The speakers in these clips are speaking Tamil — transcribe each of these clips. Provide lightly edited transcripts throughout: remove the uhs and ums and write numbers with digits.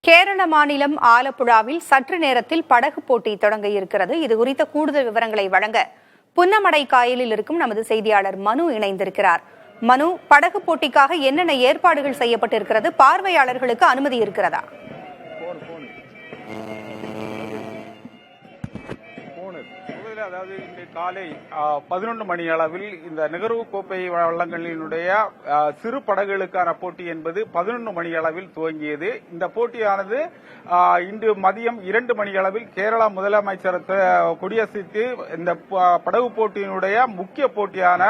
கேரள மாநிலம் ஆலப்புழாவில் சற்று நேரத்தில் படகு போட்டி தொடங்க இருக்கிறது. இது குறித்த கூடுதல் விவரங்களை வழங்க புன்னமடை காயலில் இருக்கும் நமது செய்தியாளர் மனு இணைந்திருக்கிறார். மனு, படகு போட்டிக்காக என்னென்ன ஏற்பாடுகள் செய்யப்பட்டிருக்கிறது? பார்வையாளர்களுக்கு அனுமதி இருக்கிறதா? அதாவது இன்று காலை 11 மணி அளவில் இந்த நெஹ்ரு கோப்பை வள்ளங்களினுடைய சிறு படகுகளுக்கான போட்டி என்பது 11 மணி அளவில் துவங்கியது. இந்த போட்டியானது இன்று மதியம் 2 மணி அளவில் கேரளா முதலமைச்சர் கொடியசைத்து இந்த படகு போட்டியினுடைய முக்கிய போட்டியான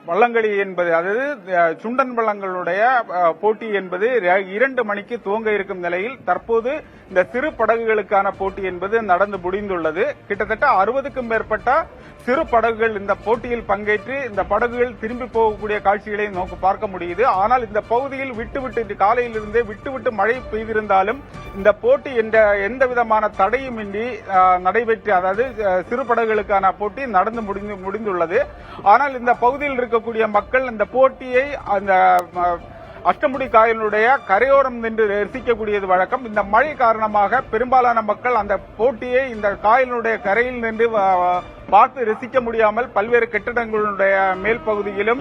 வள்ளங்களி என்பது, அதாவது சுண்டன் வள்ளங்களுடைய போட்டி என்பது 2 மணிக்கு துவங்க இருக்கும் நிலையில் தற்போது இந்த சிறு படகுகளுக்கான போட்டி என்பது நடந்து முடிந்துள்ளது. கிட்டத்தட்ட 60க்கும் மேற்பட்ட சிறு படகுகள் இந்த போட்டியில் பங்கேற்று இந்த படகுகள் திரும்பி போகக்கூடிய காட்சிகளை நோக்கி பார்க்க முடியுது. ஆனால் இந்த பகுதியில் விட்டுவிட்டு காலையிலிருந்தே விட்டுவிட்டு மழை பெய்திருந்தாலும் இந்த போட்டி எந்த விதமான தடையுமின்றி நடைபெற்று, அதாவது சிறு படகுகளுக்கான போட்டி நடந்து முடிந்துள்ளது. ஆனால் இந்த பகுதியில் இருக்கக்கூடிய மக்கள் இந்த போட்டியை அந்த அஷ்டமுடி காயலுடைய கரையோரம் நின்று ரசிக்கக்கூடியது வழக்கம். இந்த மழை காரணமாக பெரும்பாலான மக்கள் அந்த போட்டியை இந்த காயலுடைய கரையில் நின்று பார்த்து ரசிக்க முடியாமல் பல்வேறு கட்டிடங்களுடைய மேல் பகுதியிலும்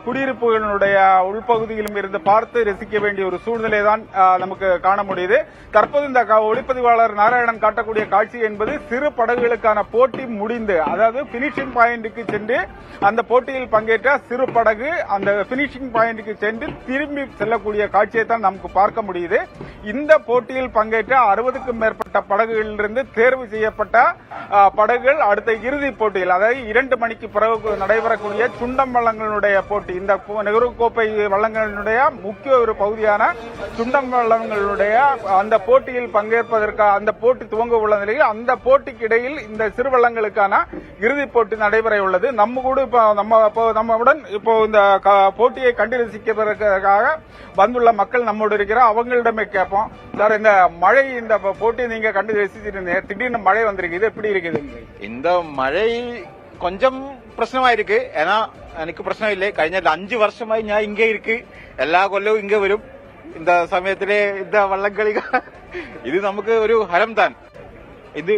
குடியிருப்புகளுடைய உள்பகுதியிலும் இருந்து பார்த்து ரசிக்க வேண்டிய ஒரு சூழ்நிலை தான் நமக்கு காண முடியுது. தற்போது இந்த ஒளிப்பதிவாளர் நாராயணன் காட்டக்கூடிய காட்சி என்பது சிறு படகுகளுக்கான போட்டி முடிந்து, அதாவது பினிஷிங் பாயிண்ட்டுக்கு சென்று அந்த போட்டியில் பங்கேற்ற சிறு படகு அந்த பினிஷிங் பாயிண்ட்டுக்கு சென்று திரும்பி செல்லக்கூடிய காட்சியை தான் நமக்கு பார்க்க முடியுது. இந்த போட்டியில் பங்கேற்ற 60க்கும் மேற்பட்ட படகுகளிலிருந்து தேர்வு செய்யப்பட்ட படகுகள் அடுத்த இறுதிப் போட்டியில், அதாவது 2 மணிக்கு பிறகு நடைபெறக்கூடிய சுண்டம் வள்ளங்களுடைய போட்டி, இந்த நெஹ்ரு கோப்பை வள்ளங்களினுடைய முக்கிய ஒரு பகுதியான சுண்டம் வள்ளங்களுடைய அந்த போட்டியில் பங்கேற்பதற்காக அந்த போட்டி துவங்க உள்ள நிலையில் அந்த போட்டிக்கு இடையில் இந்த சிறு வள்ளங்களுக்கான இறுதிப் போட்டி நடைபெற உள்ளது. நம்முடன் இப்போ இந்த போட்டியை கண்டு ரசிப்பதற்காக வந்துள்ள மக்கள் நம்மோடு இருக்கிறார். அவங்களிடமே கேட்போம். சார், இந்த மழை, இந்த போட்டியை நீங்க கண்டு ரசிச்சிருந்தீங்க, திடீர்னு மழை வந்திருக்கு, இது எப்படி இருக்குது? இந்த மழை கொஞ்சம் பிரச்சனமா இருக்கு. ஏன்னா எனக்கு பிரச்சனம் இல்லை. കഴിഞ്ഞ 5 வருஷമായി ഞാൻ ഇங்கே இருக்கு. എല്ലാ കൊല്ലവും ഇங்கே വരും. இந்த சமயத்திலே இந்த வள்ளங்களி இது நமக்கு ஒரு ஹரம் தான். இது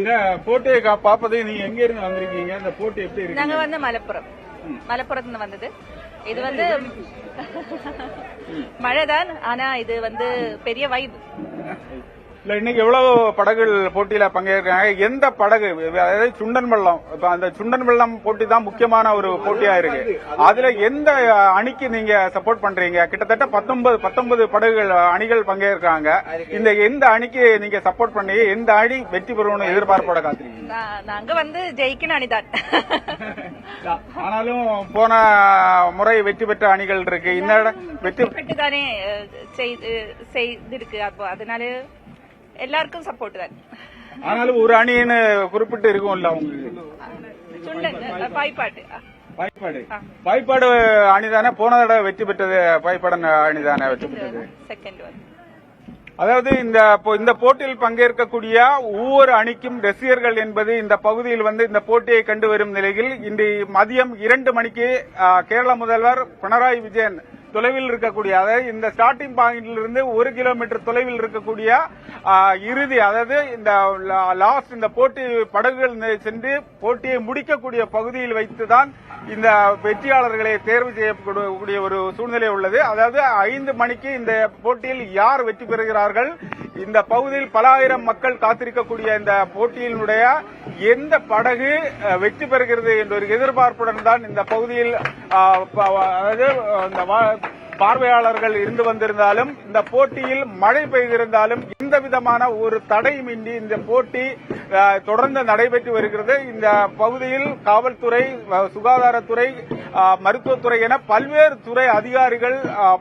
போட்டியை பார்ப்பது நீங்க எங்க இருந்து வந்திருக்கீங்க? இந்த போட்டி எப்படி இருக்கு? நாங்க வந்து மலப்புறத்துல வந்தது. இது வந்து மழைதான், ஆனா இது வந்து பெரிய வைப். இல்ல, இன்னைக்கு எவ்வளவு படகுகள் போட்டியில பங்கேற்கிறாங்க? எந்த படகு, அதாவது சுண்டன் வள்ளம், இப்ப அந்த சுண்டன் வள்ளம் போட்டி தான் முக்கியமான ஒரு போட்டியா இருக்கு. அதுல எந்த அணிக்கு நீங்க சப்போர்ட் பண்றீங்க? கிட்டத்தட்ட 19 படகுகள் அணிகள் பங்கேற்கிறாங்க. இந்த எந்த அணிக்கு நீங்க சப்போர்ட் பண்ணி எந்த அணி வெற்றி பெறும்னு எதிர்பார்ப்போட காத்துறீங்க? நாங்க வந்து ஜெயிக்கணும் அணிதான். ஆனாலும் போன முறை வெற்றி பெற்ற அணிகள் இருக்கு. இந்த வெற்றி பெற்று தானே செய்திருக்கு. அப்போ அதனால எல்லாருக்கும் சப்போர்ட் தான். ஆனாலும் ஒரு அணின்னு குறிப்பிட்டு இருக்கும்ல உங்களுக்கு? பாய்ப்பாடு அணிதானே போன தடவை வெற்றி பெற்றது? பாய்ப்பாடு அணிதானே வெற்றி பெற்றது? அதாவது இந்த போட்டியில் பங்கேற்கக்கூடிய ஒவ்வொரு அணிக்கும் ரசிகர்கள் என்பது இந்த பகுதியில் வந்து இந்த போட்டியை கண்டு வரும் நிலையில் இன்று மதியம் 2 மணிக்கு கேரள முதல்வர் பினராயி விஜயன் தொலைவில் இருக்கக்கூடிய, அதாவது இந்த ஸ்டார்டிங் பாயிண்ட்ல 1 கிலோமீட்டர் தொலைவில் இருக்கக்கூடிய இறுதி, அதாவது இந்த லாஸ்ட் இந்த போட்டி படகுகள் சென்று போட்டியை முடிக்கக்கூடிய பகுதியில் வைத்துதான் இந்த வெற்றியாளர்களை தேர்வு செய்யக்கூடிய ஒரு சூழ்நிலை உள்ளது. அதாவது 5 மணிக்கு இந்த போட்டியில் யார் வெற்றி பெறுகிறார்கள், இந்த பகுதியில் பல ஆயிரம் மக்கள் காத்திருக்கக்கூடிய இந்த போட்டியினுடைய எந்த படகு வெற்றி பெறுகிறது என்ற ஒரு எதிர்பார்ப்புடன் தான் இந்த பகுதியில் அதாவது பார்வையாளர்கள் இருந்து வந்திருந்தாலும் இந்த போட்டியில் மழை பெய்திருந்தாலும் எந்த விதமான ஒரு தடையுமின்றி இந்த போட்டி தொடர்ந்து நடைபெற்று வருகிறது. இந்த பகுதியில் காவல்துறை, சுகாதாரத்துறை, மருத்துவத்துறை என பல்வேறு துறை அதிகாரிகள்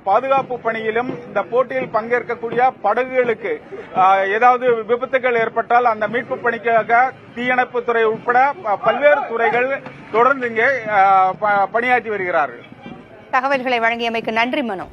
பாதுகாப்பு பணியிலும் இந்த போட்டியில் பங்கேற்கக்கூடிய படகுகளுக்கு ஏதாவது விபத்துகள் ஏற்பட்டால் அந்த மீட்பு பணிக்காக தீயணைப்புத்துறை உட்பட பல்வேறு துறைகள் தொடர்ந்து இங்கே பணியாற்றி வருகிறார்கள். தகவல்களை வழங்கியமைக்கு நன்றி மனு.